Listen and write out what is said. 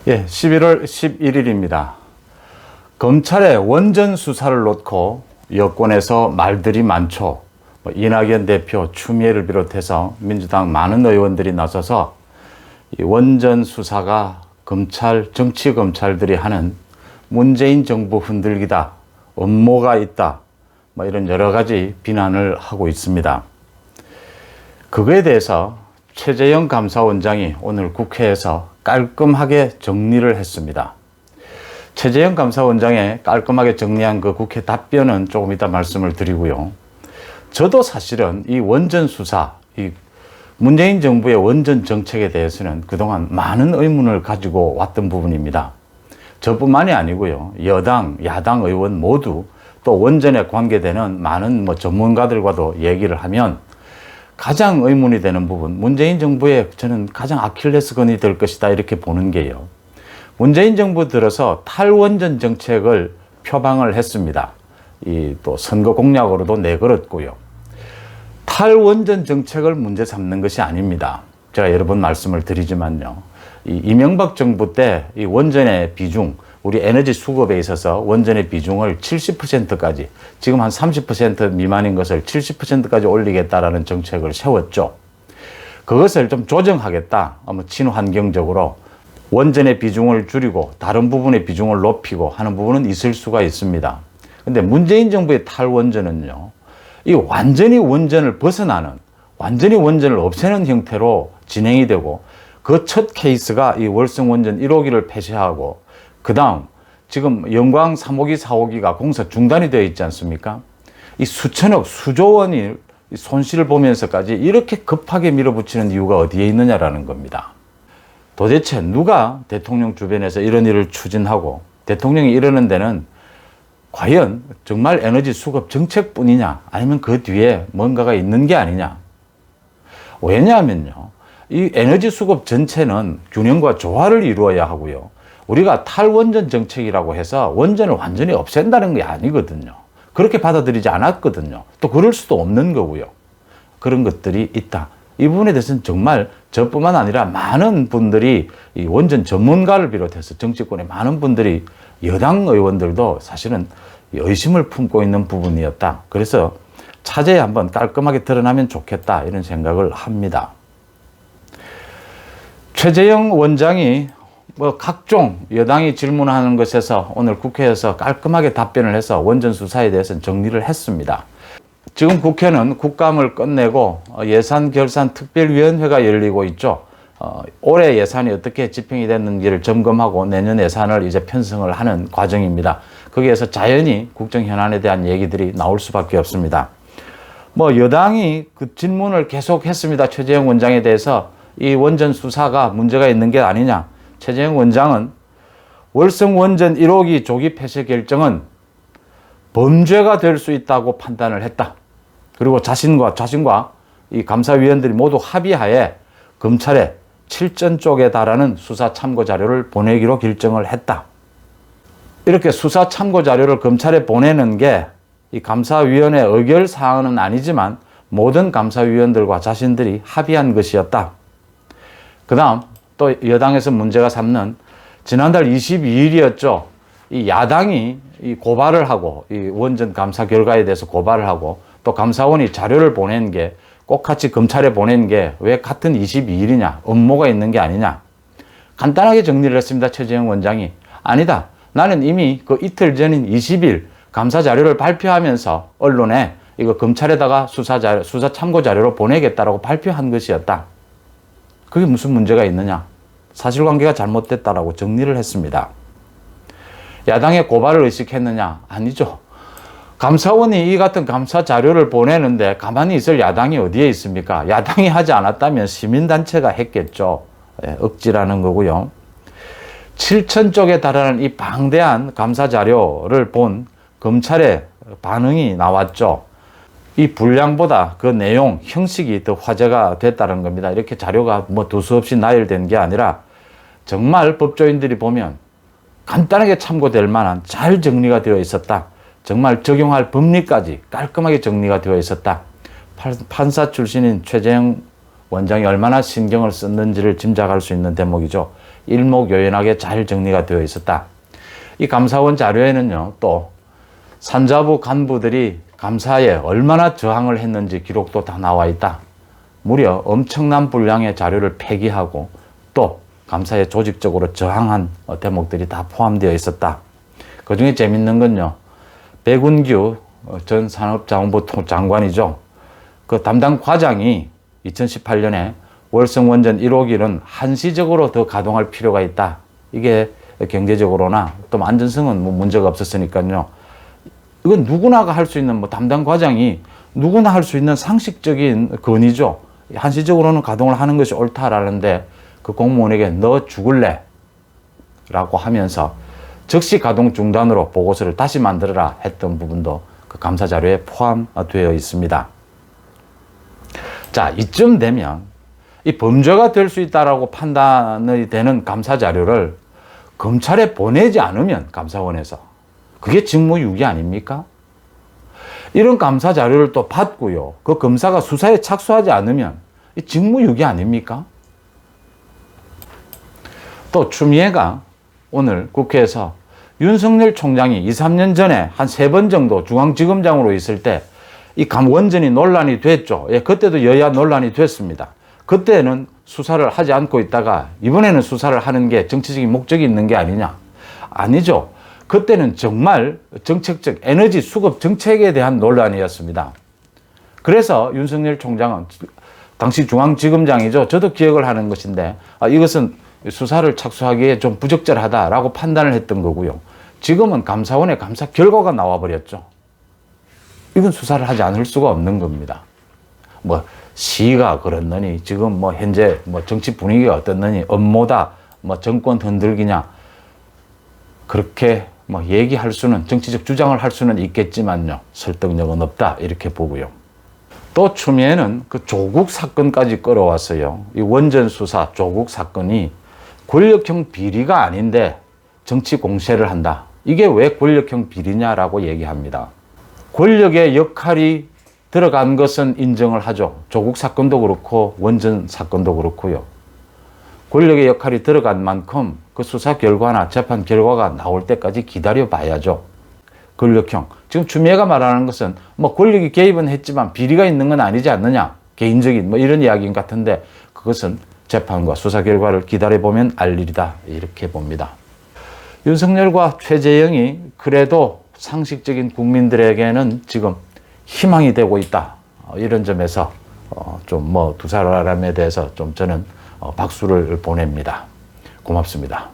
예, 11월 11일입니다. 검찰의 원전 수사를 놓고 여권에서 말들이 많죠. 이낙연 대표, 추미애를 비롯해서 민주당 많은 의원들이 나서서 이 원전 수사가 정치 검찰들이 하는 문재인 정부 흔들기다, 음모가 있다, 이런 여러 가지 비난을 하고 있습니다. 그거에 대해서 최재형 감사원장이 오늘 국회에서 깔끔하게 정리를 했습니다. 최재형 감사원장의 깔끔하게 정리한 그 국회 답변은 조금 이따 말씀을 드리고요. 저도 사실은 이 원전 수사, 이 문재인 정부의 원전 정책에 대해서는 그동안 많은 의문을 가지고 왔던 부분입니다. 저뿐만이 아니고요. 여당, 야당 의원 모두 또 원전에 관계되는 많은 전문가들과도 얘기를 하면 가장 의문이 되는 부분, 문재인 정부의 저는 가장 아킬레스건이 될 것이다 이렇게 보는 게요. 문재인 정부 들어서 탈원전 정책을 표방을 했습니다. 또 선거 공약으로도 내걸었고요. 탈원전 정책을 문제 삼는 것이 아닙니다. 제가 여러 번 말씀을 드리지만요. 이명박 정부 때 이 원전의 비중, 우리 에너지 수급에 있어서 원전의 비중을 70%까지, 지금 한 30% 미만인 것을 70%까지 올리겠다라는 정책을 세웠죠. 그것을 좀 조정하겠다. 친환경적으로 원전의 비중을 줄이고 다른 부분의 비중을 높이고 하는 부분은 있을 수가 있습니다. 근데 문재인 정부의 탈원전은요, 이 완전히 원전을 벗어나는, 완전히 원전을 없애는 형태로 진행이 되고, 그 첫 케이스가 이 월성원전 1호기를 폐쇄하고, 그 다음 지금 영광 3호기, 4호기가 공사 중단이 되어 있지 않습니까? 이 수천억, 수조 원이 손실을 보면서까지 이렇게 급하게 밀어붙이는 이유가 어디에 있느냐라는 겁니다. 도대체 누가 대통령 주변에서 이런 일을 추진하고 대통령이 이러는 데는 과연 정말 에너지 수급 정책뿐이냐, 아니면 그 뒤에 뭔가가 있는 게 아니냐. 왜냐하면요, 이 에너지 수급 전체는 균형과 조화를 이루어야 하고요. 우리가 탈원전 정책이라고 해서 원전을 완전히 없앤다는 게 아니거든요. 그렇게 받아들이지 않았거든요. 또 그럴 수도 없는 거고요. 그런 것들이 있다. 이 부분에 대해서는 정말 저뿐만 아니라 많은 분들이, 이 원전 전문가를 비롯해서 정치권의 많은 분들이, 여당 의원들도 사실은 의심을 품고 있는 부분이었다. 그래서 차제에 한번 깔끔하게 드러나면 좋겠다 이런 생각을 합니다. 최재형 원장이 각종 여당이 질문하는 것에서 오늘 국회에서 깔끔하게 답변을 해서 원전 수사에 대해서는 정리를 했습니다. 지금 국회는 국감을 끝내고 예산결산특별위원회가 열리고 있죠. 올해 예산이 어떻게 집행이 됐는지를 점검하고 내년 예산을 이제 편성을 하는 과정입니다. 거기에서 자연히 국정 현안에 대한 얘기들이 나올 수밖에 없습니다. 여당이 그 질문을 계속 했습니다. 최재형 원장에 대해서 이 원전 수사가 문제가 있는 게 아니냐. 최재형 원장은 월성원전 1호기 조기 폐쇄 결정은 범죄가 될 수 있다고 판단을 했다. 그리고 자신과 이 감사위원들이 모두 합의하에 검찰에 7천 쪽에 달하는 수사 참고 자료를 보내기로 결정을 했다. 이렇게 수사 참고 자료를 검찰에 보내는 게 이 감사위원회 의결 사항은 아니지만 모든 감사위원들과 자신들이 합의한 것이었다. 그 다음 또 여당에서 문제가 삼는 지난달 22일이었죠. 이 야당이 이 고발을 하고, 이 원전 감사 결과에 대해서 고발을 하고, 또 감사원이 자료를 보낸 게 꼭 같이 검찰에 보낸 게 왜 같은 22일이냐, 음모가 있는 게 아니냐. 간단하게 정리를 했습니다. 최재형 원장이. 아니다. 나는 이미 그 이틀 전인 20일 감사 자료를 발표하면서 언론에 이거 검찰에다가 수사 참고 자료로 보내겠다라고 발표한 것이었다. 그게 무슨 문제가 있느냐. 사실관계가 잘못됐다라고 정리를 했습니다. 야당의 고발을 의식했느냐? 아니죠. 감사원이 이 같은 감사 자료를 보내는데 가만히 있을 야당이 어디에 있습니까? 야당이 하지 않았다면 시민단체가 했겠죠. 억지라는 거고요. 7천 쪽에 달하는 이 방대한 감사 자료를 본 검찰의 반응이 나왔죠. 이 분량보다 그 내용, 형식이 더 화제가 됐다는 겁니다. 이렇게 자료가 두서없이 나열된 게 아니라 정말 법조인들이 보면 간단하게 참고될 만한 잘 정리가 되어 있었다. 정말 적용할 법리까지 깔끔하게 정리가 되어 있었다. 판사 출신인 최재형 원장이 얼마나 신경을 썼는지를 짐작할 수 있는 대목이죠. 일목요연하게 잘 정리가 되어 있었다. 이 감사원 자료에는요, 또 산자부 간부들이 감사에 얼마나 저항을 했는지 기록도 다 나와 있다. 무려 엄청난 분량의 자료를 폐기하고 또 감사에 조직적으로 저항한 대목들이 다 포함되어 있었다. 그 중에 재밌는 건요, 백운규 전 산업자원부 장관이죠. 그 담당 과장이 2018년에 월성원전 1호기는 한시적으로 더 가동할 필요가 있다. 이게 경제적으로나 또 안전성은 뭐 문제가 없었으니까요. 이건 누구나가 할 수 있는, 뭐 담당 과장이 누구나 할 수 있는 상식적인 건의죠. 한시적으로는 가동을 하는 것이 옳다라는데 그 공무원에게 너 죽을래? 라고 하면서 즉시 가동 중단으로 보고서를 다시 만들어라 했던 부분도 그 감사 자료에 포함되어 있습니다. 자, 이쯤 되면 이 범죄가 될 수 있다라고 판단이 되는 감사 자료를 검찰에 보내지 않으면 감사원에서 그게 직무유기 아닙니까? 이런 감사 자료를 또 받고요, 그 검사가 수사에 착수하지 않으면 이 직무유기 아닙니까? 또 추미애가 오늘 국회에서 윤석열 총장이 2, 3년 전에 한 3번 정도 중앙지검장으로 있을 때 이 원전이 논란이 됐죠. 예, 그때도 여야 논란이 됐습니다. 그때는 수사를 하지 않고 있다가 이번에는 수사를 하는 게 정치적인 목적이 있는 게 아니냐? 아니죠. 그때는 정말 정책적 에너지 수급 정책에 대한 논란이었습니다. 그래서 윤석열 총장은 당시 중앙지검장이죠. 저도 기억을 하는 것인데 이것은 수사를 착수하기에 좀 부적절하다라고 판단을 했던 거고요. 지금은 감사원의 감사 결과가 나와버렸죠. 이건 수사를 하지 않을 수가 없는 겁니다. 뭐 시가 그렇느니 지금 뭐 현재 뭐 정치 분위기가 어떻느니 업무다 뭐 정권 흔들기냐 그렇게 뭐 얘기할 수는, 정치적 주장을 할 수는 있겠지만요, 설득력은 없다 이렇게 보고요. 또 추미애는 그 조국 사건까지 끌어왔어요. 이 원전 수사 조국 사건이 권력형 비리가 아닌데 정치 공세를 한다. 이게 왜 권력형 비리냐라고 얘기합니다. 권력의 역할이 들어간 것은 인정을 하죠. 조국 사건도 그렇고 원전 사건도 그렇고요. 권력의 역할이 들어간 만큼 그 수사 결과나 재판 결과가 나올 때까지 기다려 봐야죠. 권력형. 지금 추미애가 말하는 것은 뭐 권력이 개입은 했지만 비리가 있는 건 아니지 않느냐. 개인적인 뭐 이런 이야기인 같은데 그것은 재판과 수사 결과를 기다려 보면 알 일이다. 이렇게 봅니다. 윤석열과 최재형이 그래도 상식적인 국민들에게는 지금 희망이 되고 있다. 이런 점에서 좀 뭐 두 사람에 대해서 좀 저는 박수를 보냅니다. 고맙습니다.